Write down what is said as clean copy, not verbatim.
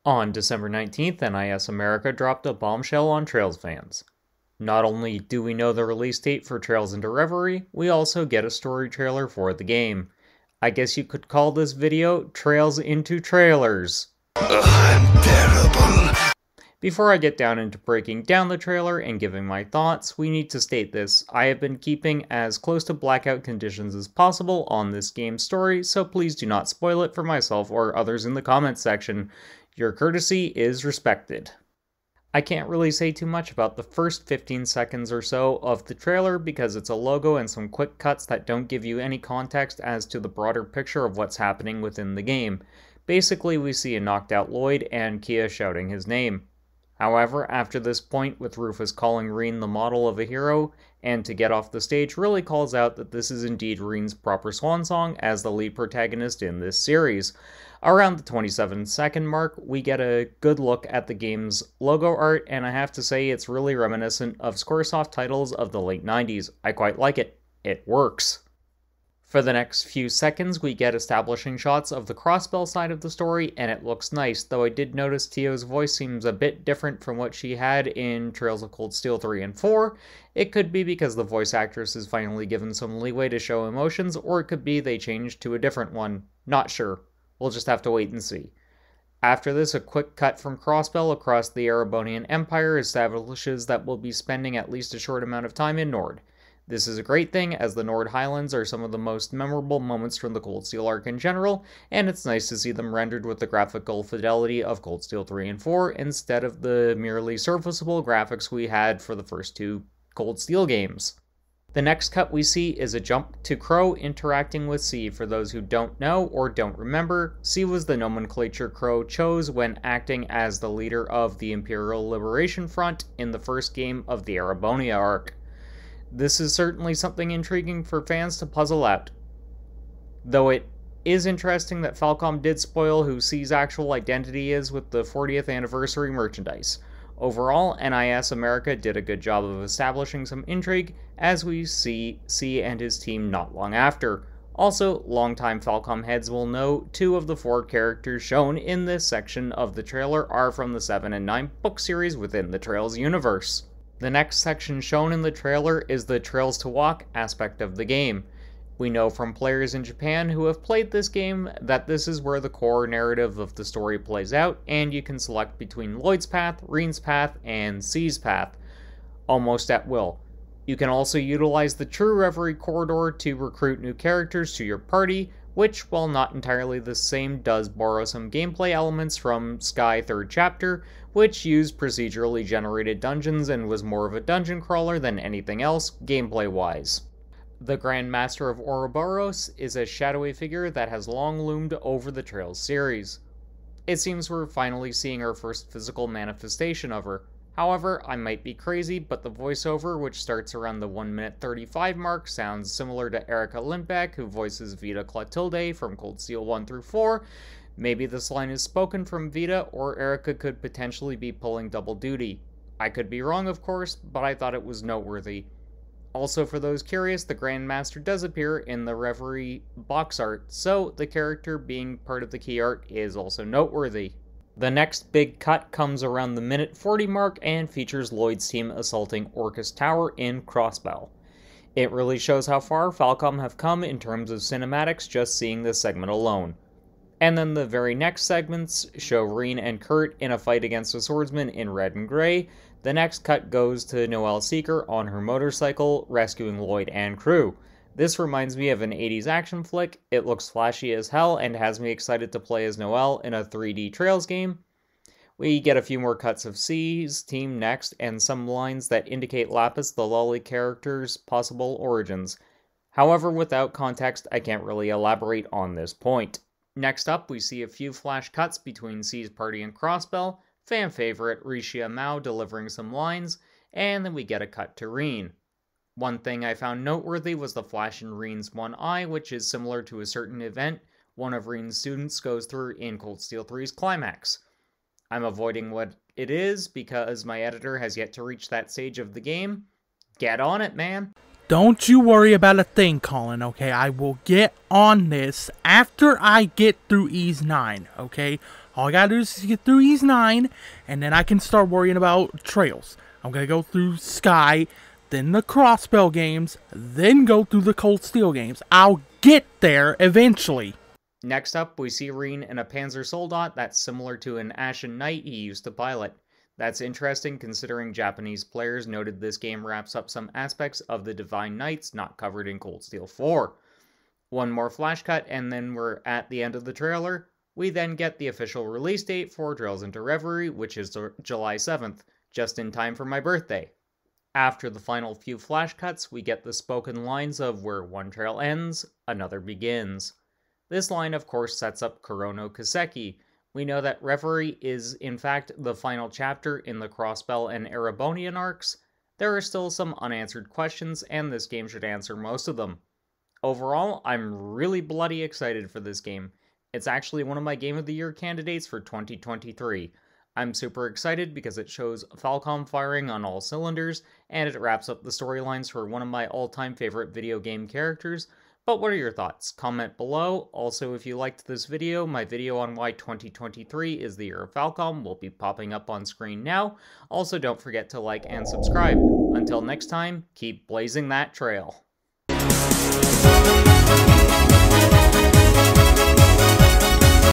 On December 19th, NIS America dropped a bombshell on Trails fans. Not only do we know the release date for Trails into Reverie, we also get a story trailer for the game. I guess you could call this video Trails into Trailers. I'm terrible. Before I get down into breaking down the trailer and giving my thoughts, we need to state this. I have been keeping as close to blackout conditions as possible on this game's story, so please do not spoil it for myself or others in the comments section. Your courtesy is respected. I can't really say too much about the first 15 seconds or so of the trailer because it's a logo and some quick cuts that don't give you any context as to the broader picture of what's happening within the game. Basically, we see a knocked out Lloyd and Kia shouting his name. However, after this point, with Rufus calling Reen the model of a hero, and to get off the stage really calls out that this is indeed Reen's proper swan song as the lead protagonist in this series. Around the 27-second mark, we get a good look at the game's logo art, and I have to say it's really reminiscent of Squaresoft titles of the late 90s. I quite like it. It works. For the next few seconds, we get establishing shots of the Crossbell side of the story, and it looks nice, though I did notice Tio's voice seems a bit different from what she had in Trails of Cold Steel 3 and 4. It could be because the voice actress is finally given some leeway to show emotions, or it could be they changed to a different one. Not sure. We'll just have to wait and see. After this, a quick cut from Crossbell across the Erebonian Empire establishes that we'll be spending at least a short amount of time in Nord. This is a great thing, as the Nord Highlands are some of the most memorable moments from the Cold Steel arc in general, and it's nice to see them rendered with the graphical fidelity of Cold Steel 3 and 4, instead of the merely serviceable graphics we had for the first two Cold Steel games. The next cut we see is a jump to Crow interacting with C. For those who don't know or don't remember, C was the nomenclature Crow chose when acting as the leader of the Imperial Liberation Front in the first game of the Erebonia arc. This is certainly something intriguing for fans to puzzle out. Though it is interesting that Falcom did spoil who C's actual identity is with the 40th anniversary merchandise. Overall, NIS America did a good job of establishing some intrigue as we see C and his team not long after. Also, longtime Falcom heads will know 2 of the 4 characters shown in this section of the trailer are from the 7 and 9 book series within the Trails universe. The next section shown in the trailer is the Trails to Walk aspect of the game. We know from players in Japan who have played this game that this is where the core narrative of the story plays out, and you can select between Lloyd's path, Reen's path, and C's path, almost at will. You can also utilize the True Reverie corridor to recruit new characters to your party, which, while not entirely the same, does borrow some gameplay elements from Sky 3rd Chapter, which used procedurally generated dungeons and was more of a dungeon crawler than anything else, gameplay-wise. The Grand Master of Ouroboros is a shadowy figure that has long loomed over the Trails series. It seems we're finally seeing our first physical manifestation of her. However, I might be crazy, but the voiceover, which starts around the 1 minute 35 mark, sounds similar to Erica Lindbeck, who voices Vita Clotilde from Cold Steel 1 through 4. Maybe this line is spoken from Vita, or Erica could potentially be pulling double duty. I could be wrong, of course, but I thought it was noteworthy. Also, for those curious, the Grandmaster does appear in the Reverie box art, so the character being part of the key art is also noteworthy. The next big cut comes around the minute 40 mark and features Lloyd's team assaulting Orcus Tower in Crossbell. It really shows how far Falcom have come in terms of cinematics just seeing this segment alone. And then the very next segments show Reen and Kurt in a fight against a swordsman in red and gray. The next cut goes to Noelle Seeker on her motorcycle, rescuing Lloyd and crew. This reminds me of an 80s action flick. It looks flashy as hell and has me excited to play as Noelle in a 3D Trails game. We get a few more cuts of C's team next, and some lines that indicate Lapis, the Lolly character's possible origins. However, without context, I can't really elaborate on this point. Next up, we see a few flash cuts between C's party and Crossbell, fan favorite Rishia Mao delivering some lines, and then we get a cut to Reen. One thing I found noteworthy was the flash in Reen's one eye, which is similar to a certain event one of Reen's students goes through in Cold Steel 3's climax. I'm avoiding what it is because my editor has yet to reach that stage of the game. Get on it, man! Don't you worry about a thing, Colin, okay? I will get on this after I get through Ys 9, okay? All I gotta do is get through these 9, and then I can start worrying about trails. I'm gonna go through Sky, then the Crossbell games, then go through the Cold Steel games. I'll get there eventually. Next up, we see Reen in a Panzer Soldat that's similar to an Ashen Knight he used to pilot. That's interesting considering Japanese players noted this game wraps up some aspects of the Divine Knights not covered in Cold Steel 4. One more flash cut and then we're at the end of the trailer. We then get the official release date for Trails into Reverie, which is July 7th, just in time for my birthday. After the final few flash cuts, we get the spoken lines of where one trail ends, another begins. This line, of course, sets up Kurono Kaseki. We know that Reverie is, in fact, the final chapter in the Crossbell and Erebonian arcs. There are still some unanswered questions, and this game should answer most of them. Overall, I'm really bloody excited for this game. It's actually one of my Game of the Year candidates for 2023. I'm super excited because it shows Falcom firing on all cylinders, and it wraps up the storylines for one of my all-time favorite video game characters. But what are your thoughts? Comment below. Also, if you liked this video, my video on why 2023 is the year of Falcom will be popping up on screen now. Also, don't forget to like and subscribe. Until next time, keep blazing that trail.